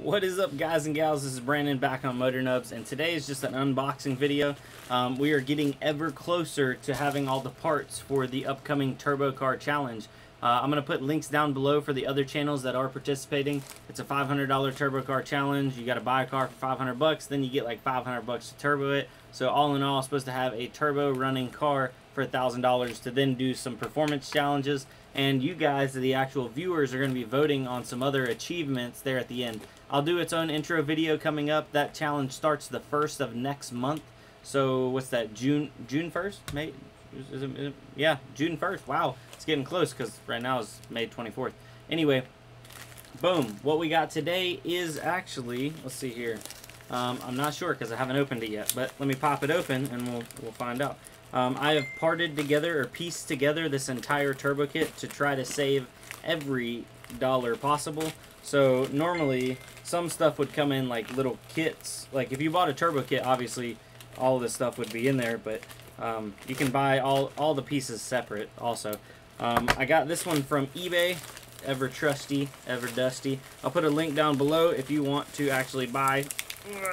What is up, guys and gals? This is Brandon back on Motor Nubs, and today is just an unboxing video. We are getting ever closer to having all the parts for the upcoming Turbo Car Challenge. I'm going to put links down below for the other channels that are participating. It's a $500 Turbo Car Challenge. You got to buy a car for 500 bucks, then you get like 500 bucks to turbo it. So all in all, I'm supposed to have a turbo running car for $1,000 to then do some performance challenges. And you guys, the actual viewers, are going to be voting on some other achievements there at the end. I'll do its own intro video coming up. That challenge starts the 1st of next month. So what's that, June 1st? May? Is it, yeah, June 1st. Wow, it's getting close because right now is May 24th. Anyway, boom. What we got today is actually, let's see here. I'm not sure because I haven't opened it yet, but let me pop it open and we'll find out. I have parted together or pieced together this entire turbo kit to try to save every dollar possible. So normally some stuff would come in like little kits. Like if you bought a turbo kit, obviously all this stuff would be in there, but you can buy all the pieces separate also. I got this one from eBay, ever trusty, ever dusty. I'll put a link down below if you want to actually buy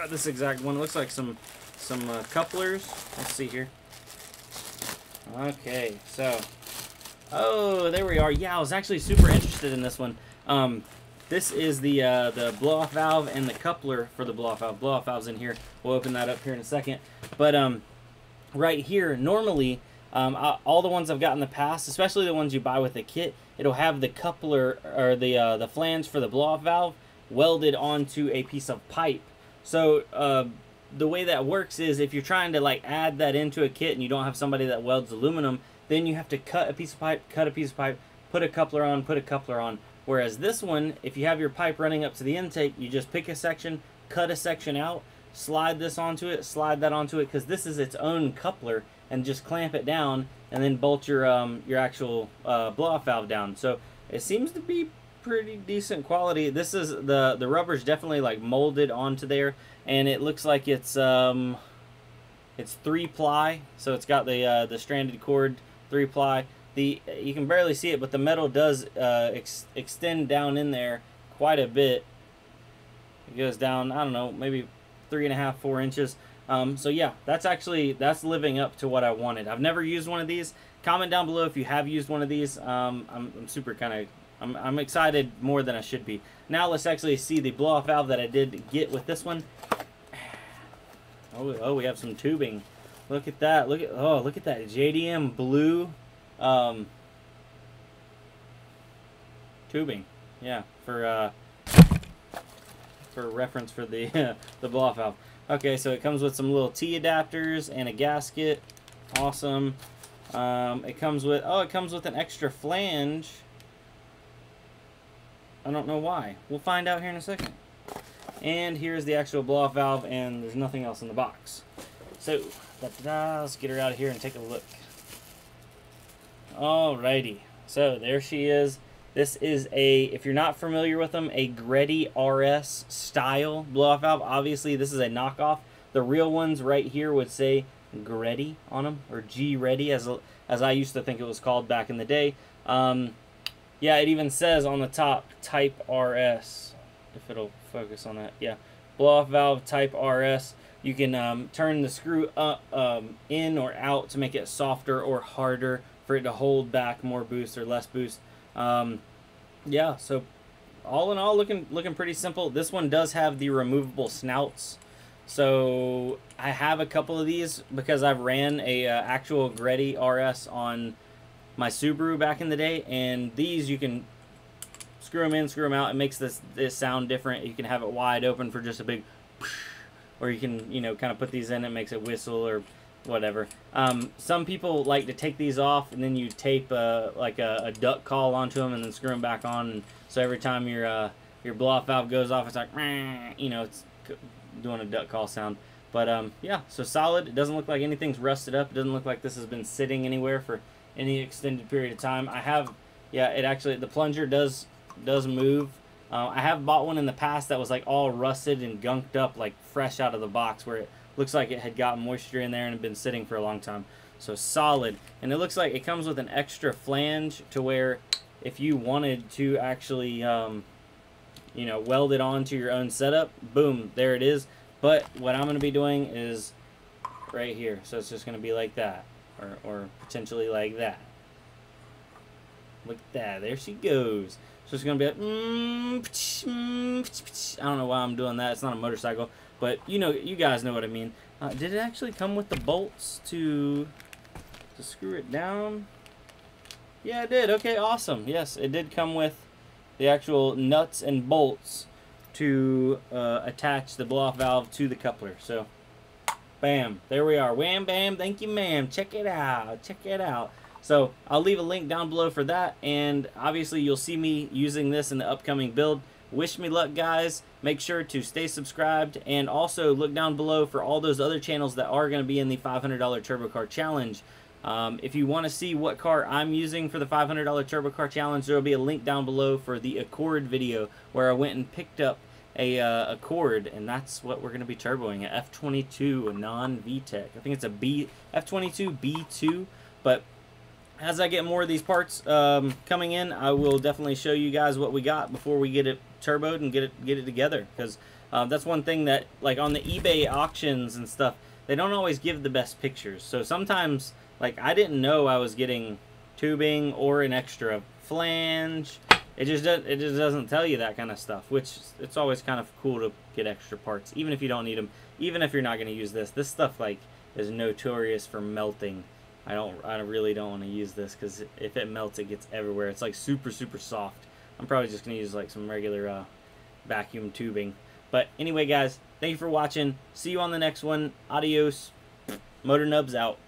this exact one. It looks like some couplers. Let's see here. Okay, so, oh, there we are. Yeah, I was actually super interested in this one. This is the blow-off valve and the coupler for the blow-off valve. Blow-off valve's in here. We'll open that up here in a second. But right here, normally, all the ones I've got in the past, especially the ones you buy with the kit, it'll have the coupler or the flange for the blow-off valve welded onto a piece of pipe. So the way that works is if you're trying to like add that into a kit and you don't have somebody that welds aluminum, then you have to cut a piece of pipe, put a coupler on, put a coupler on. Whereas this one, if you have your pipe running up to the intake, you just pick a section, cut a section out, slide this onto it, slide that onto it, because this is its own coupler, and just clamp it down and then bolt your actual blow-off valve down. So it seems to be pretty decent quality. This is the rubber's definitely like molded onto there, and it looks like it's 3-ply, so it's got the stranded cord 3-ply. You can barely see it, but the metal does extend down in there quite a bit. It goes down, I don't know, maybe 3.5, 4 inches. So yeah, that's living up to what I wanted. I've never used one of these. Comment down below if you have used one of these. I'm super I'm excited more than I should be. Now let's actually see the blow-off valve that I did get with this one. Oh, we have some tubing. Look at that. Look at that JDM blue tubing. Yeah, for reference for the the blow-off valve. Okay, so it comes with some little T adapters and a gasket. Awesome. It comes with an extra flange. I don't know why. We'll find out here in a second. And here's the actual blow-off valve, and there's nothing else in the box. So, let's get her out of here and take a look. Alrighty. So, there she is. This is if you're not familiar with them, a Greddy RS style blow-off valve. Obviously, this is a knockoff. The real ones right here would say Greddy on them, or G-Ready, as I used to think it was called back in the day. Yeah, it even says on the top, Type RS, if it'll focus on that. Yeah, blow-off valve Type RS. You can turn the screw up, in or out to make it softer or harder for it to hold back more boost or less boost. Yeah, so all in all, looking pretty simple. This one does have the removable snouts. So I have a couple of these because I've ran a actual Greddy RS on my Subaru back in the day, and these you can screw them in, screw them out. It makes this sound different. You can have it wide open for just a big, or you can, you know, kind of put these in. It makes it whistle or whatever. Some people like to take these off and then you tape like a duck call onto them and then screw them back on. And so every time your blow-off valve goes off, it's like, you know, it's doing a duck call sound. But yeah, so solid. It doesn't look like anything's rusted up. It doesn't look like this has been sitting anywhere for any extended period of time. I have, yeah, it actually, the plunger does move. I have bought one in the past that was like all rusted and gunked up, like fresh out of the box, where it looks like it had gotten moisture in there and had been sitting for a long time. So solid. And it looks like it comes with an extra flange to where if you wanted to actually you know, weld it onto your own setup, boom, there it is. But what I'm going to be doing is right here. So it's just going to be like that, or potentially like that. Look at that. There she goes. So it's going to be like, I don't know why I'm doing that. It's not a motorcycle, but you know, you guys know what I mean. Did it actually come with the bolts to screw it down? Yeah, it did. Okay, awesome. Yes, it did come with the actual nuts and bolts to attach the blow-off valve to the coupler. So, bam, there we are. Wham, bam, thank you, ma'am. Check it out. Check it out. So, I'll leave a link down below for that, and obviously you'll see me using this in the upcoming build. Wish me luck, guys. Make sure to stay subscribed, and also look down below for all those other channels that are going to be in the $500 Turbo Car Challenge. If you want to see what car I'm using for the $500 Turbo Car Challenge, there will be a link down below for the Accord video where I went and picked up a Accord, and that's what we're going to be turboing, a F22, a non-VTEC. I think it's a F22 B2, but as I get more of these parts coming in, I will definitely show you guys what we got before we get it turboed and get it together, because that's one thing that, like, on the eBay auctions and stuff, they don't always give the best pictures. So sometimes, like, I didn't know I was getting tubing or an extra flange. It just doesn't tell you that kind of stuff, which it's always kind of cool to get extra parts, even if you don't need them, even if you're not going to use this. This stuff, like, is notorious for melting. I really don't want to use this, because if it melts, it gets everywhere. It's like super, super soft. I'm probably just going to use like some regular vacuum tubing. But anyway, guys, thank you for watching. See you on the next one. Adios. Motor Nubs out.